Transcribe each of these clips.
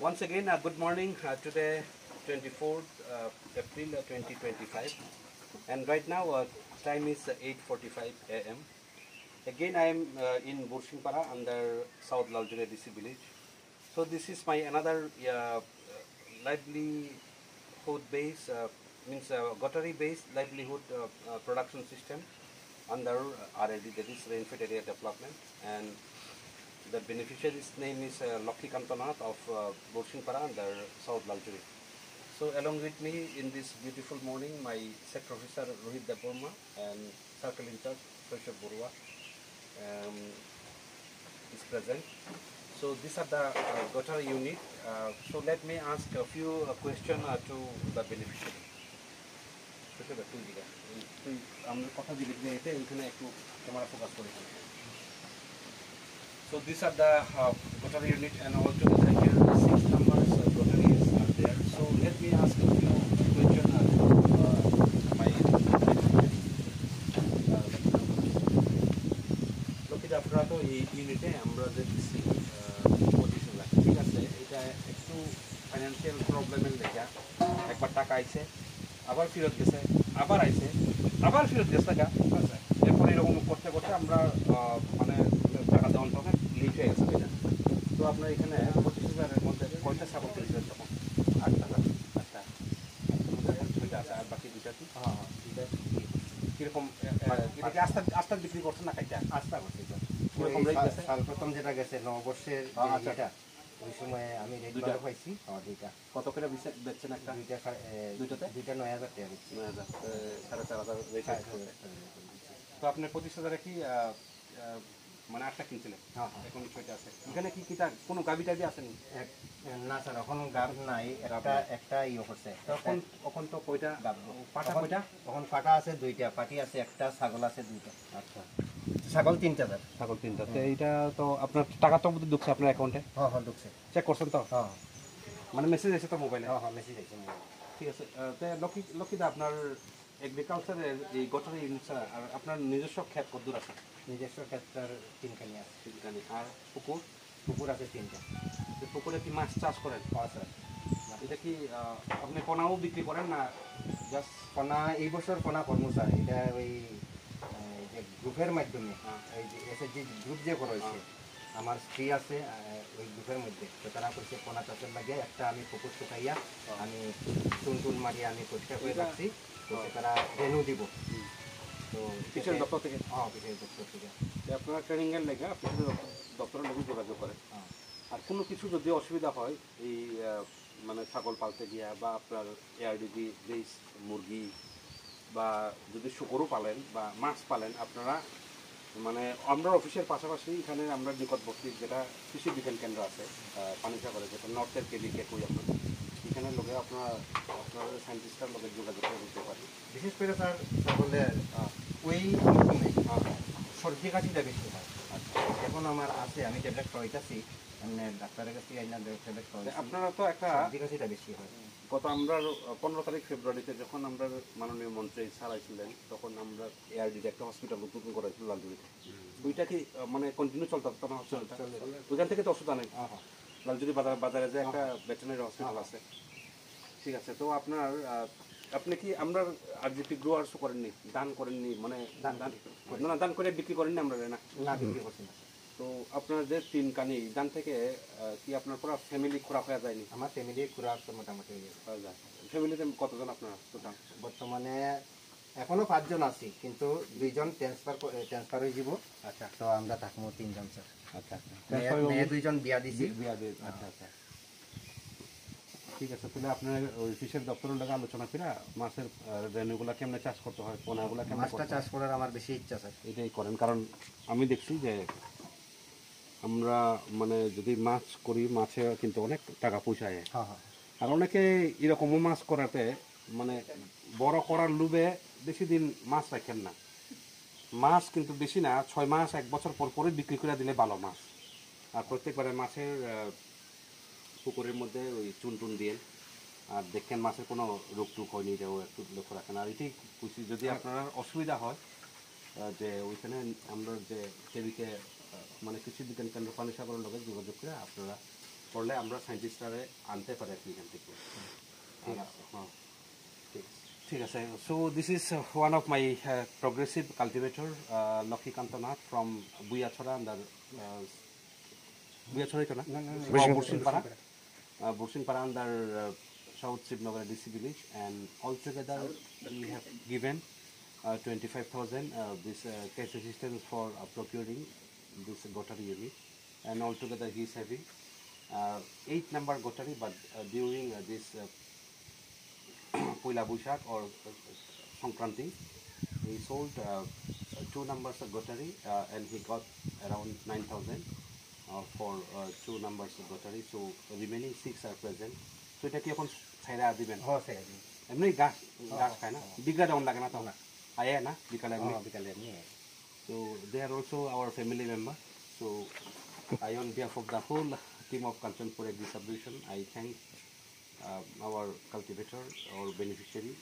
Once again, good morning. Today, 24th April 2025, and right now time is 8:45 a.m. Again, I am in Burshingpara under South Laljuri DC village. So this is my another livelihood base, means guttery based livelihood production system under RAD, that is Rainfed Area Development, and the beneficiary's name is Lokhi Kantanath of Burshingpara under South Laljuri. So along with me in this beautiful morning, my sector officer Rohit Deborma and circle in charge Prashar Burua is present. So these are the gutter unit. So let me ask a few questions to the beneficiary. So these are the gutter unit, and altogether here 6 numbers gutter units are there. So let me ask a few questions to my লোকে আপনারা তো এই ইউনিটে আমরা যে দিচ্ছি পঁচিশ লাখ, ঠিক আছে। এটা একটু ফাইন্যান্সিয়াল প্রবলেমের লেখা, একবার টাকা আইছে, আবার ফেরত গেছে, আবার আইছে, আবার ফেরত গেছে টাকা। এরপর এরকম করতে করতে আমরা মানে টাকা দেওয়ার তখন লিট হয়ে গেছে এটা। তো আপনার এখানে 25,000-এর মধ্যে কয়টা ছাগল কিনছিলেন তখন? 8টা। ছয়টা আছে, আর বাকি দুইটা কি? দুইটা কিরকম আস্তা বিক্রি করছেন না কাইটা? আস্তা করছে। কিরকম রেট গেছে? সাল প্রথম যেটা গেছে নববর্ষের যেটা, ওই সময় আমি রেট ভালো পাইছি। দুইটা কত করে বেচছেন একটা? দুইটাতে 9,000 টাকা দিচ্ছি। 9,000, 4,500 রেট। তো আপনার 25,000-এ কি মানে 8টা কিনছিলেন? এখন 6টা আছে। এখানে কি কিটা কোনো গাবি টাবি আসেনি? না স্যার, এখন গাব নাই, একটা ইয়ে করছে। তখন তো কয়টা পাটা? কয়টা? তখন পাটা আছে 2টা, পাটি আছে একটা, ছাগল আছে 2টা। আচ্ছা, ছাগল 3টা স্যার। ছাগল 3টা। তো এইটা তো আপনার টাকা তো ঢুকছে আপনার অ্যাকাউন্টে? হ্যাঁ ঢুকছে। চেক করছেন তো? হ্যাঁ, মানে মেসেজ এসে তো মোবাইলে? হ্যাঁ মেসেজ আছে মোবাইলে। ঠিক আছে। তো লক্ষ্মীদা, আপনার এগ্রিকালচারের এই গঠন ইউনিট ছাড়া আর আপনার নিজস্ব ক্ষেত কতদূর আছে? নিজস্ব ক্ষেত্রের 3খানি আছে। 3খানি। আর পুকুর আছে 3টা। পুকুরে কি মাছ চাষ করেন? হ্যাঁ স্যার। এটা কি আপনি পোনাও বিক্রি করেন না জাস্ট? পোনা এই বছর পোনা করবো স্যার। এটা ওই যে গ্রুপের মাধ্যমে, এই যে এসএসজি গ্রুপ যে করেছে, আমার স্ত্রী আছে ওই গ্রুপের মধ্যে। তো তারা করছে পোনা চাষের লাগে একটা আমি পুকুর শুকাইয়া আমি টুন মারিয়ে আমি পরিষ্কার করে রাখছি। তো তারা রেনু দিব। তো কৃষি দপ্তর থেকে? হ্যাঁ, কৃষি দপ্তর থেকে। আপনারা ট্রেনিংয়ের লেগে কৃষি দপ্তরের লোক যোগাযোগ করেন। আর কোনো কিছু যদি অসুবিধা হয় এই মানে ছাগল পালতে গিয়া, বা আপনার এআরডিডি দেশ মুরগি, বা যদি শুকরও পালেন বা মাছ পালেন, আপনারা মানে আমরা অফিসের পাশাপাশি এখানে আমরা নিকটবর্তী যেটা কৃষি বিজ্ঞান কেন্দ্র আছে পানিসাগরে, যেটা নর্থের কেবিকে কই আপনার, এখানের লোকে আপনারা সায়েন্টিস্টটার লোকের যোগাযোগ করে দিতে পারি। বিশেষ করে স্যার ছাগলের ওই মৌসুমে সর্দি কাশিটা বেশি হয়। এখন আমার আছে, আমি ট্যাবলেট খাওয়াইতেছি, মানে ডাক্তারের কাছে ট্যাবলেট খাওয়াই। আপনারা তো একটা সর্দি কাশিটা বেশি হয়। গত আমরা 15 তারিখ ফেব্রুয়ারিতে যখন আমরা মাননীয় মন্ত্রী ছাড়াইছিলেন, তখন আমরা এআরডিতে একটা হসপিটাল উদ্বোধন করেছিল লালজুড়িতে। ওইটা কি মানে কন্টিনিউ চলতে না হসপিটালটা? ওইখান থেকে তো ওষুধ আনেন? লালজুড়ি বাজারে যে একটা ভেটেরিনারি হসপিটাল আছে, ঠিক আছে। তো আপনি কি আমরা আরজিপি গ্রোয়ার্সও করেননি, দান করেননি? মানে দান করে বিক্রি করেননি আমরা? না বিক্রি করছি না। তো আপনার যে 3 কানি দান থেকে কি আপনার পুরো ফ্যামিলি খোরাক হয়ে যায়নি? আমার ফ্যামিলি খোরাক মোটামুটি হয়ে যায়। ফ্যামিলিতে কতজন আপনারা টোটাল? বর্তমানে এখনো 5 জন আছি, কিন্তু 2 জন ট্রান্সফার হয়ে যাব। আচ্ছা, তো আমরা থাকবো 3 জন স্যার। আচ্ছা, মেয়ে 2 জন বিয়া দিছি। আচ্ছা, ঠিক আছে। তাহলে আপনার ওই ফিশের দপ্তরের লোক আলোচনা করে মাছের রেনুগুলা কেমনে চাষ করতে হয়, পোনাগুলা কেমন মাছটা চাষ করার আমার বেশি ইচ্ছা স্যার। এটাই করেন। কারণ আমি দেখছি যে আমরা মানে যদি মাছ করি, মাছে কিন্তু অনেক টাকা পয়সা হয়। আর অনেকে এরকমও মাছ করাতে মানে বড় করার লোভে বেশি দিন মাছ রাখেন না। মাছ কিন্তু বেশি না, 6 মাস 1 বছর পর পরে বিক্রি করে দিলে ভালো মাছ। আর প্রত্যেকবারে মাছের পুকুরের মধ্যে ওই চুন দিয়ে, আর দেখেন মাছের কোনো রোগ টুক হয়নি, এটাও একটু লক্ষ্য রাখেন। আর এটাই খুশি। যদি আপনার অসুবিধা হয় যে ওইখানে আমরা যে কেবিকে মানে কৃষি বিজ্ঞান কেন্দ্র পানিসাগরের লোকের যোগাযোগ করে আপনারা করলে আমরা সায়েন্টিস্টরা আনতে পারি আর কি এখান থেকে। হ্যাঁ, ঠিক আছে। So this is one of my progressive cultivator Lakshmikanta Nath from Buachhara under Buachhara তো না Bursinpara under South Srinagar DC village, and altogether we have given 25,000 this cash assistance for procuring this gotari unit, and altogether he is having 8 number gotari, but during this Puila Bushak or Sankranti, he sold 2 numbers of gotari and he got around 9,000 for 2 numbers of gotari, so remaining 6 are present. So এটা কি এখন ছাইরা দিবেন? হ্যাঁ sir এমনি গাছ খায় না, বিঘা ডাউন লাগে না তো না আয়ে না বিকালে এমনি। বিকালে এমনি So they are also our family member. So I, on behalf of the whole team of Kanchanpur Agri Subdivision, I thank our cultivator, our beneficiary,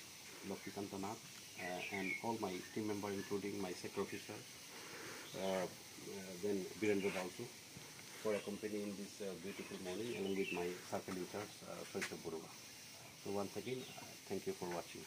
Lakshmikanta Nath, and all my team members, including my sector officer, then Birendra also, for accompanying this beautiful morning along with my circle leaders, Professor Buruga. So once again, thank you for watching.